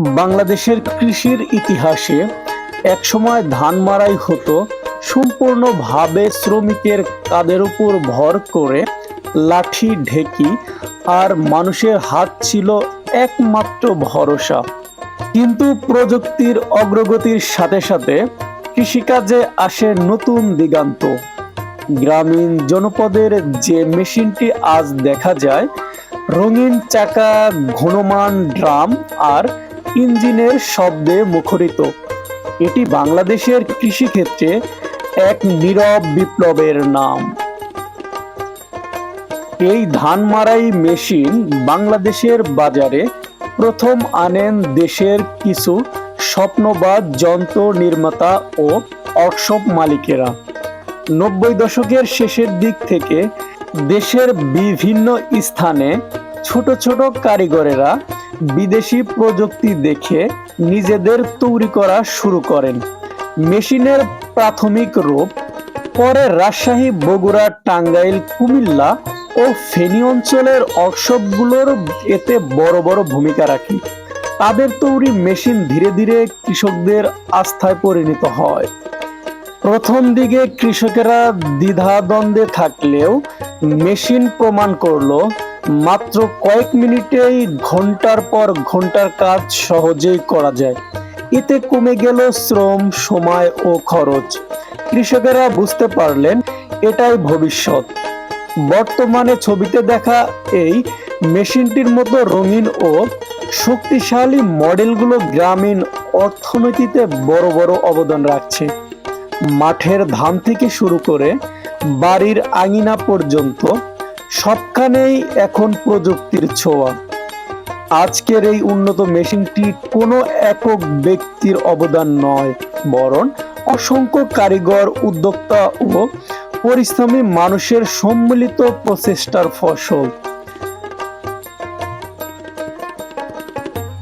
বাংলাদেশের কৃষির ইতিহাসে একসময় ধান মাড়াই হতো সম্পূর্ণভাবে শ্রমিকের কাঁধের উপর ভর করে। লাঠি, ঢেকি আর মানুষের হাত ছিল একমাত্র ভরসা। কিন্তু প্রযুক্তির অগ্রগতির সাথে সাথে কৃষিকাজে আসে নতুন দিগান্ত। গ্রামীণ জনপদের যে মেশিনটি আজ দেখা যায়, রঙিন চাকা, ঘূর্ণমান ড্রাম আর ইঞ্জিনের শব্দে মুখরিত, এটি বাংলাদেশের কৃষিক্ষেত্রে এক নীরব বিপ্লবের নাম। এই ধান মাড়াই মেশিন বাংলাদেশের বাজারে প্রথম আনেন দেশের কিছু স্বপ্নবাজ যন্ত্র নির্মাতা ও ওয়ার্কশপ মালিকেরা। 90 দশকের শেষের দিক থেকে দেশের বিভিন্ন স্থানে ছোট ছোট কারিগরেরা বিদেশি প্রযুক্তি দেখে নিজেদের তৈরি করা শুরু করেন। মেশিনের প্রাথমিক রূপ পরে রাজশাহী, বগুড়া, টাঙ্গাইল, কুমিল্লা ও ফেনী অঞ্চলের ওয়ার্কশপগুলোর এতে বড় বড় ভূমিকা রাখে। তাদের তৈরি মেশিন ধীরে ধীরে কৃষকদের আস্থায় পরিণত হয়। প্রথম দিকে কৃষকেরা দ্বিধাদ্বন্দ্বে থাকলেও মেশিন প্রমাণ করলো মাত্র কয়েক মিনিটেই ঘন্টার পর ঘন্টার কাজ সহজেই করা যায়। এতে কমে গেল শ্রম, সময় ও খরচ। কৃষকেরা বুঝতে পারলেন এটাই ভবিষ্যৎ। বর্তমানে ছবিতে দেখা এই মেশিনটির মতো রঙিন ও শক্তিশালী মডেলগুলো গ্রামীণ অর্থনীতিতে বড় বড় অবদান রাখছে। মাঠের ধান থেকে শুরু করে বাড়ির আঙিনা পর্যন্ত সবখানেই এখন প্রযুক্তির ছোঁয়া। আজকের এই উন্নত মেশিনটি কোনো একক ব্যক্তির অবদান নয়, বরং অসংখ্য কারিগর, উদ্যোক্তা ও পরিশ্রমী মানুষের সম্মিলিত প্রচেষ্টার ফসল।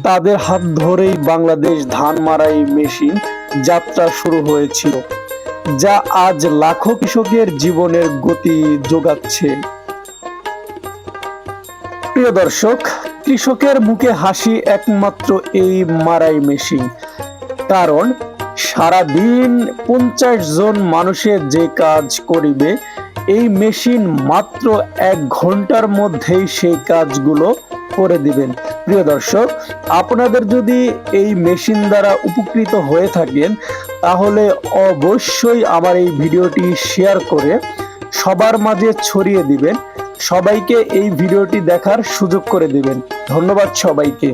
তাদের হাত ধরেই বাংলাদেশ ধান মাড়াই মেশিন যাত্রা শুরু হয়েছিল, যা আজ লাখো কৃষকের জীবনের গতি যোগাচ্ছে। প্রিয় দর্শক, কৃষকের মুখে হাসি একমাত্র এই মাড়াই মেশিন। কারণ সারাদিন 50 জন মানুষের যে কাজ করিবে, এই মেশিন মাত্র 1 ঘন্টার মধ্যেই সেই কাজগুলো করে দিবেন। প্রিয় দর্শক, আপনাদের যদি এই মেশিন দ্বারা উপকৃত হয়ে থাকেন, তাহলে অবশ্যই আমার এই ভিডিওটি শেয়ার করে সবার মাঝে ছড়িয়ে দিবেন। সবাইকে এই ভিডিওটি দেখার সুযোগ করে দিবেন। ধন্যবাদ সবাইকে।